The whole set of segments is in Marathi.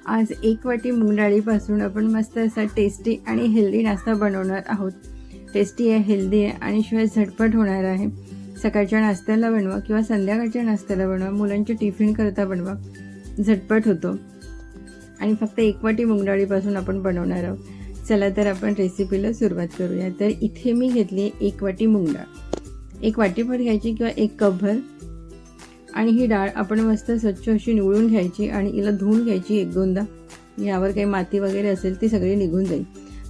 आज 1 वाटी मूग डाळीपासून आपण मस्त असा टेस्टी आणि हेल्दी नाश्ता बनवणार आहोत। टेस्टी आहे, हेल्दी आहे आणि शिवाय झटपट होणार आहे। सकाळच्या नाश्त्याला बनवा किंवा संध्याकाळच्या नाश्त्याला बनवा, मुलांचे टिफिन करता बनवा, झटपट होतो आणि फक्त 1 वाटी मूग डाळीपासून आपण बनवणार आहोत। चला तर आपण रेसिपीला सुरुवात करूया। तर इथे मी घेतली 1 वाटी मूग डाळ, 1 वाटीभर घ्यायची किंवा 1 कपभर। आणि ही डाळ आपण मस्त स्वच्छ अशी निवळून घ्यायची आणि हिला धुवून घ्यायची 1-2दा। यावर काही माती वगैरे असेल ती सगळी निघून जाईल।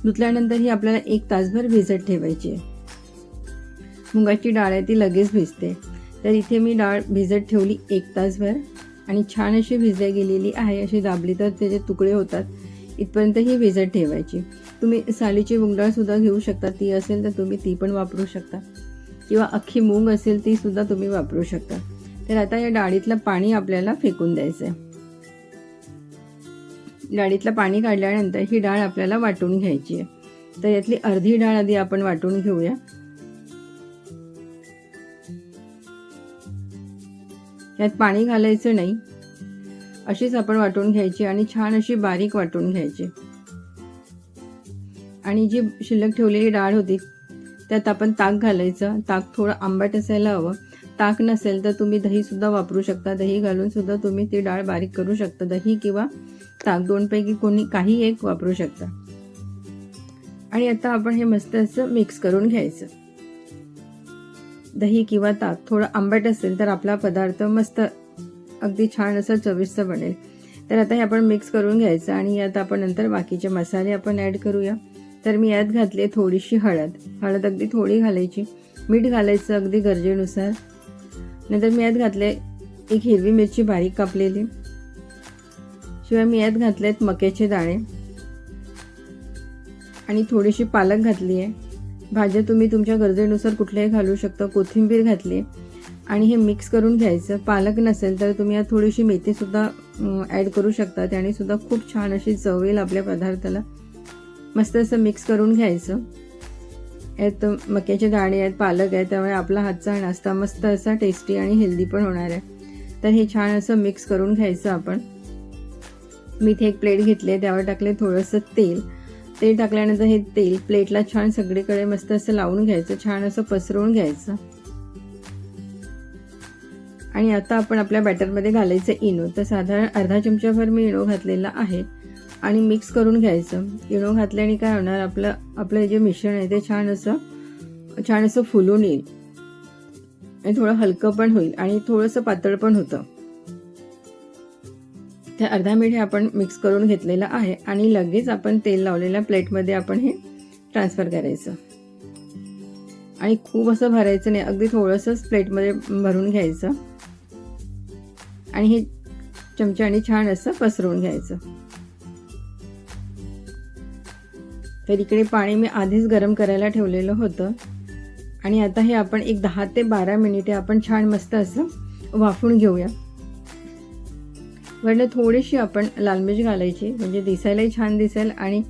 धुतल्यानंतर ही आपल्याला 1 तासभर भिजत ठेवायची आहे। मुगाची डाळ आहे ती लगेच भिजते, तर इथे मी डाळ भिजत ठेवली 1 तासभर आणि छान अशी भिजल्या गेलेली आहे। अशी दाबली तर त्याचे तुकडे होतात, इथपर्यंत ही भिजत ठेवायची। तुम्ही सालीची मूग डाळ सुद्धा घेऊ शकता, ती असेल तर तुम्ही ती पण वापरू शकता किंवा अख्खी मूग असेल ती सुद्धा तुम्ही वापरू शकता। तर आता या डाळीतलं पाणी आपल्याला फेकून द्यायचं आहे। डाळीतलं पाणी काढल्यानंतर ही डाळ आपल्याला वाटून घ्यायची आहे। तर यातली अर्धी डाळ आधी आपण वाटून घेऊया। यात पाणी घालायचं नाही, अशीच आपण वाटून घ्यायची आणि छान अशी बारीक वाटून घ्यायची। आणि जी शिल्लक ठेवलेली डाळ होती त्यात आपण ताक घालायचं। ताक थोडं आंबट असायला हवं। ताक नसेल तर तुम्ही दही सुद्धा वापरू शकता, दही घालून सुद्धा तुम्ही ती डाळ बारीक करू शकता। दही किंवा ताक दोनपैकी काही एक वापरू शकता। आणि आता आपण हे मस्त असं मिक्स करून घ्यायचं। दही किंवा ताक थोडं आंबट असेल तर आपला पदार्थ मस्त अगदी छान असं चविष्ट बनेल। तर आता हे आपण मिक्स करून घ्यायचं आणि यात आपण नंतर बाकीचे मसाले आपण ॲड करूया। तर मी यात घातले थोडीशी हळद अगदी थोडी घालायची। मीठ घालायचं अगदी गरजेनुसार। नंतर मी यात घातले 1 हिरवी मिरची बारीक कापलेली। शिवाय मी यात घातलेत मक्याचे दाणे आणि थोडीशी पालक घातली आहे। भाज्या तुम्ही तुमच्या गरजेनुसार कुठल्याही घालू शकता। कोथिंबीर घातली आणि हे मिक्स करून घ्यायचं। पालक नसेल तर तुम्ही यात थोडीशी मेथी सुद्धा ॲड करू शकता, त्याने सुद्धा खूप छान अशी चव येईल आपल्या पदार्थाला। मस्त असं मिक्स करून घ्यायचं। यात मक्याचे दाणे आहेत, पालक आहे, त्यामुळे आपला हातचा नाश्ता मस्त असा टेस्टी आणि हेल्दी पण होणार आहे। तर हे छान असं मिक्स करून घ्यायचं आपण। मी इथे 1 प्लेट घेतली, त्यावर टाकले थोडंसं तेल टाकल्यानंतर हे तेल प्लेटला छान सगळीकडे मस्त असं लावून घ्यायचं, छान असं पसरवून घ्यायचं। आणि आता आपण आपल्या बॅटरमध्ये घालायचं इनो। तर साधारण अर्धा चमचाभर मी इनो घातलेला आहे आणि मिक्स करून घ्यायचं। इनो घातल्याने काय होणार, आपलं जे मिश्रण आहे ते छान असं फुलून येईल आणि थोडं हलकं पण होईल आणि थोडंसं पातळ पण होतं। तर अर्धा मिनिट हे आपण मिक्स करून घेतलेलं आहे आणि लगेच आपण तेल लावलेल्या प्लेटमध्ये आपण हे ट्रान्सफर करायचं। आणि खूप असं भरायचं नाही, अगदी थोडंसंच प्लेटमध्ये भरून घ्यायचं आणि हे चमच्याने छान असं पसरवून घ्यायचं। तर इकडे पाणी मी आधीच गरम करायला ठेवलेलं होतं आणि आता हे आपण 10 ते 12 मिनिटे आपण छान मस्त असं वाफवून घेऊया। वरनं थोडीशी आपण लाल मिरच घालायची, म्हणजे दिसायलाही छान दिसेल आणि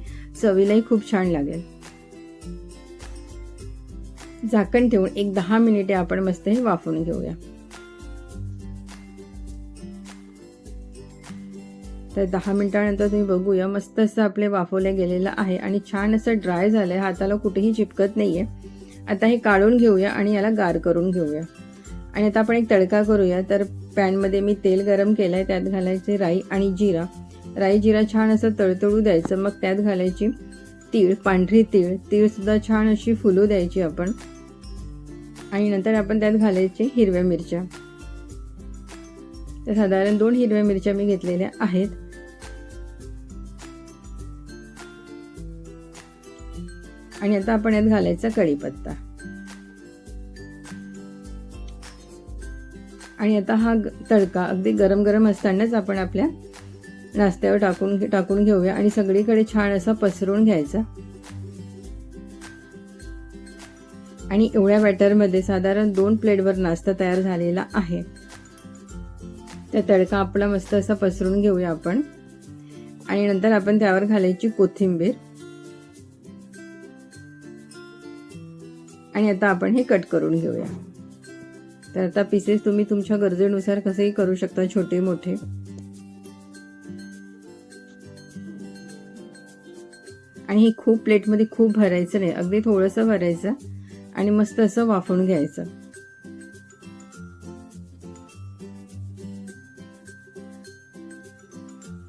चवीलाही खूप छान लागेल। झाकण ठेवून 10 मिनिटे आपण मस्त हे वाफवून घेऊया। तर 10 मिनिटानंतर तुम्ही बघूया, मस्त असं आपले वाफवले गेलेलं आहे आणि छान असं ड्राय झालं आहे, हाताला कुठेही चिपकत नाही आहे। आता हे काढून घेऊया आणि याला गार करून घेऊया। आणि आता आपण एक तडका करूया। तर पॅनमध्ये मी तेल गरम केलं आहे, त्यात घालायचे राई आणि जिरा। राई जिरा छान असं तळतळू द्यायचं। मग त्यात घालायची तीळ, पांढरी तीळ सुद्धा छान अशी फुलू द्यायची आपण। आणि नंतर आपण त्यात घालायचे हिरव्या मिरच्या। तर साधारण 2 हिरव्या मिरच्या मी घेतलेल्या आहेत। आणि आता आपण यात घालायचा कढीपत्ता। आणि आता हा तडका अगदी गरम असतानाच आपण आपल्या नाश्त्यावर टाकून घेऊया आणि सगळीकडे छान असा पसरवून घ्यायचा। आणि एवढ्या बॅटरमध्ये साधारण 2 प्लेटभर नाश्ता तयार झालेला आहे। त्या तडका आपला मस्त असा पसरवून घेऊया आपण आणि नंतर आपण त्यावर घालायची कोथिंबीर। आणि आता आपण हे कट करून घेऊया। तर आता पीसेस तुम्ही तुमच्या गरजेनुसार कसेही करू शकता, छोटे मोठे। आणि हे खूप प्लेटमध्ये खूप भरायचं नाही, अगदी थोडंसं भरायचं आणि मस्त असं वाफवून घ्यायचं.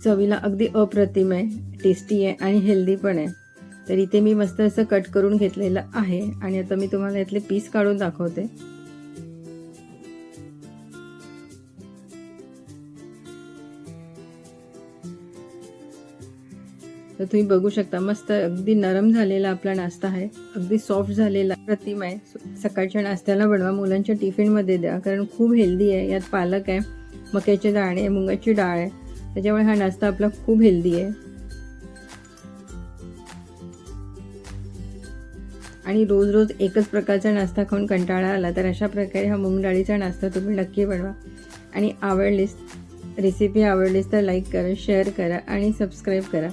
चवीला अगदी अप्रतिम आहे, टेस्टी आहे आणि हेल्दी पण आहे. तर इथे मी मस्त असं कट करून घेतलेलं आहे आणि आता मी तुम्हाला यातले पीस काढून दाखवते. तर तुम्ही बघू शकता मस्त अगदी नरम झालेला आपला नाश्ता आहे, अगदी सॉफ्ट झालेला, प्रतिम आहे. सकाळच्या नाश्त्याला बनवा, मुलांच्या टिफिनमध्ये द्या, कारण खूप हेल्दी आहे. यात पालक आहे, मक्याचे दाणे आहे, मुगाची डाळ आहे, त्याच्यामुळे हा नाश्ता आपला खूप हेल्दी आहे. आणि रोज रोज एकच प्रकारचा नाश्ता खाऊन कंटाळा आला तर अशा प्रकारे हा मूग डाळीचा नाश्ता तुम्ही नक्की बनवा. आणि रेसिपी आवडलीस तर लाईक करा, शेअर करा आणि सबस्क्राईब करा.